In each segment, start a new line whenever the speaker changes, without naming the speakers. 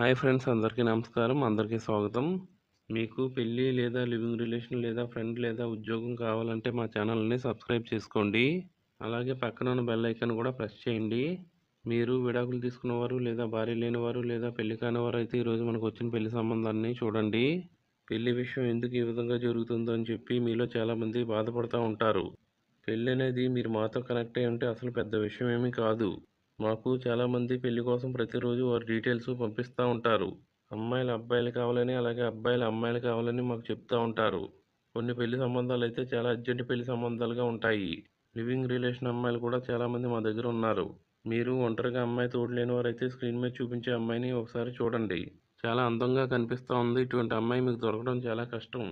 Hi friends, అందరికీ నమస్కారం. అందరికీ స్వాగతం. మీకు పెళ్ళి లేదా లివింగ్ రిలేషన్ లేదా ఫ్రెండ్ లేదా ఉద్యోగం కావాలంటే మా ఛానల్ని సబ్స్క్రైబ్ చేసుకోండి. అలాగే పక్కన ఉన్న బెల్ ఐకాన్ కూడా ప్రెస్ చేయండి. మీరు విడాకులు తీసుకున్నవారు లేదా భార్య లేనివారు లేదా పెళ్లి కానివారు అయితే ఈరోజు మనకు వచ్చిన పెళ్లి సంబంధాన్ని చూడండి. పెళ్లి విషయం ఎందుకు ఈ విధంగా జరుగుతుందో అని చెప్పి మీలో చాలామంది బాధపడుతూ ఉంటారు. పెళ్ళి అనేది మీరు మాతో కనెక్ట్ అయ్యి ఉంటే అసలు పెద్ద విషయం ఏమీ కాదు. మాకు చాలామంది పెళ్లి కోసం ప్రతిరోజు వారి డీటెయిల్స్ పంపిస్తూ ఉంటారు. అమ్మాయిలు అబ్బాయిలు కావాలని, అలాగే అబ్బాయిలు అమ్మాయిలు కావాలని మాకు చెప్తూ ఉంటారు. కొన్ని పెళ్లి సంబంధాలు అయితే చాలా అర్జెంట్ పెళ్లి సంబంధాలుగా ఉంటాయి. లివింగ్ రిలేషన్ అమ్మాయిలు కూడా చాలామంది మా దగ్గర ఉన్నారు. మీరు ఒంటరిగా అమ్మాయి తోడు లేని వారైతే స్క్రీన్ మీద చూపించే అమ్మాయిని ఒకసారి చూడండి. చాలా అందంగా కనిపిస్తూ ఉంది. ఇటువంటి అమ్మాయి మీకు దొరకడం చాలా కష్టం.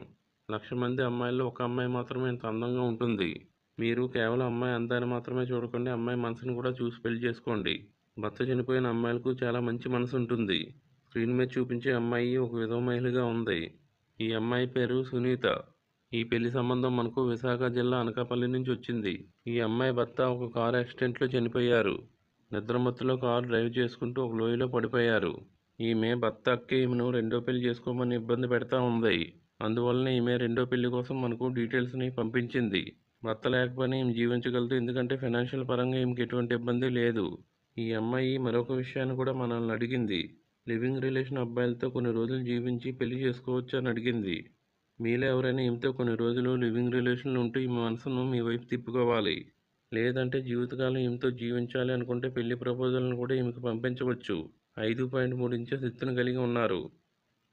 1,00,000 మంది అమ్మాయిల్లో ఒక అమ్మాయి మాత్రమే ఇంత అందంగా ఉంటుంది. మీరు కేవలం అమ్మాయి అందాన్ని మాత్రమే చూడకండి, అమ్మాయి మనసుని కూడా చూసి పెళ్లి చేసుకోండి. భర్త చనిపోయిన అమ్మాయిలకు చాలా మంచి మనసు ఉంటుంది. స్క్రీన్ మీద చూపించే అమ్మాయి ఒక విధవ మహిళగా ఉంది. ఈ అమ్మాయి పేరు సునీత. ఈ పెళ్లి సంబంధం మనకు విశాఖ జిల్లా అనకాపల్లి నుంచి వచ్చింది. ఈ అమ్మాయి భర్త ఒక కారు యాక్సిడెంట్లో చనిపోయారు. నిద్రమత్తులో కారు డ్రైవ్ చేసుకుంటూ ఒక లోయలో పడిపోయారు. ఈమె భర్త అక్కే ఈమెను రెండో పెళ్లి చేసుకోమని ఇబ్బంది పెడతా ఉంది. అందువలన ఈమె రెండో పెళ్లి కోసం మనకు డీటెయిల్స్ని పంపించింది. భర్త లేకపోయినా ఈమె జీవించగలదు, ఎందుకంటే ఫైనాన్షియల్ పరంగా ఈమెకి ఎటువంటి ఇబ్బంది లేదు. ఈ అమ్మాయి మరొక విషయాన్ని కూడా మనల్ని అడిగింది. లివింగ్ రిలేషన్ అబ్బాయిలతో కొన్ని రోజులు జీవించి పెళ్లి చేసుకోవచ్చు అని అడిగింది. మీలో ఎవరైనా ఈమెతో కొన్ని రోజులు లివింగ్ రిలేషన్లో ఉంటూ ఈ మనసును మీ వైపు తిప్పుకోవాలి, లేదంటే జీవితకాలం ఈమెతో జీవించాలి అనుకుంటే పెళ్లి ప్రపోజల్ను కూడా ఈమెకు పంపించవచ్చు. 5.3 ఇంచెస్ ఎత్తును కలిగి ఉన్నారు.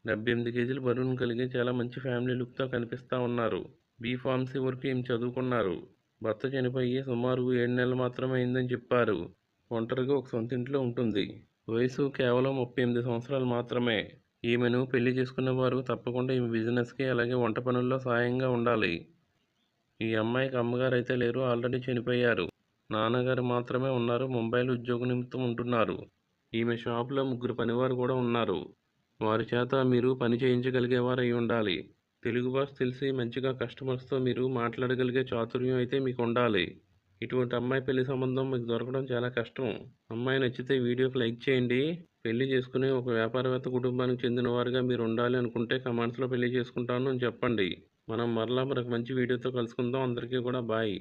78 కేజీల బరువును కలిగి చాలా మంచి ఫ్యామిలీ లుక్తో కనిపిస్తూ ఉన్నారు. బీఫార్మసీ వరకు ఈమె చదువుకున్నారు. భర్త చనిపోయి సుమారు 7 నెలలు మాత్రమే అయిందని చెప్పారు. ఒంటరిగా ఒక సొంత ఇంట్లో ఉంటుంది. వయసు కేవలం 38 సంవత్సరాలు మాత్రమే. ఈమెను పెళ్లి చేసుకున్న వారు తప్పకుండా ఈమె బిజినెస్కి అలాగే వంట పనుల్లో సాయంగా ఉండాలి. ఈ అమ్మాయికి అమ్మగారు అయితే లేరు, ఆల్రెడీ చనిపోయారు. నాన్నగారు మాత్రమే ఉన్నారు. ముంబైలో ఉద్యోగ నిమిత్తం ఉంటున్నారు. ఈమె షాపులో 3 పనివారు కూడా ఉన్నారు. వారి చేత మీరు పని చేయించగలిగేవారు అయి ఉండాలి. తెలుగు భాష తెలిసి మంచిగా కస్టమర్స్తో మీరు మాట్లాడగలిగే చాతుర్యం అయితే మీకు ఉండాలి. ఇటువంటి అమ్మాయి పెళ్లి సంబంధం మీకు దొరకడం చాలా కష్టం. అమ్మాయి నచ్చితే వీడియోకి లైక్ చేయండి. పెళ్లి చేసుకుని ఒక వ్యాపారవేత్త కుటుంబానికి చెందిన వారుగా మీరు ఉండాలి అనుకుంటే కమెంట్స్లో పెళ్లి చేసుకుంటాను అని చెప్పండి. మనం మరలా మరొక మంచి వీడియోతో కలుసుకుందాం. అందరికీ కూడా బాయ్.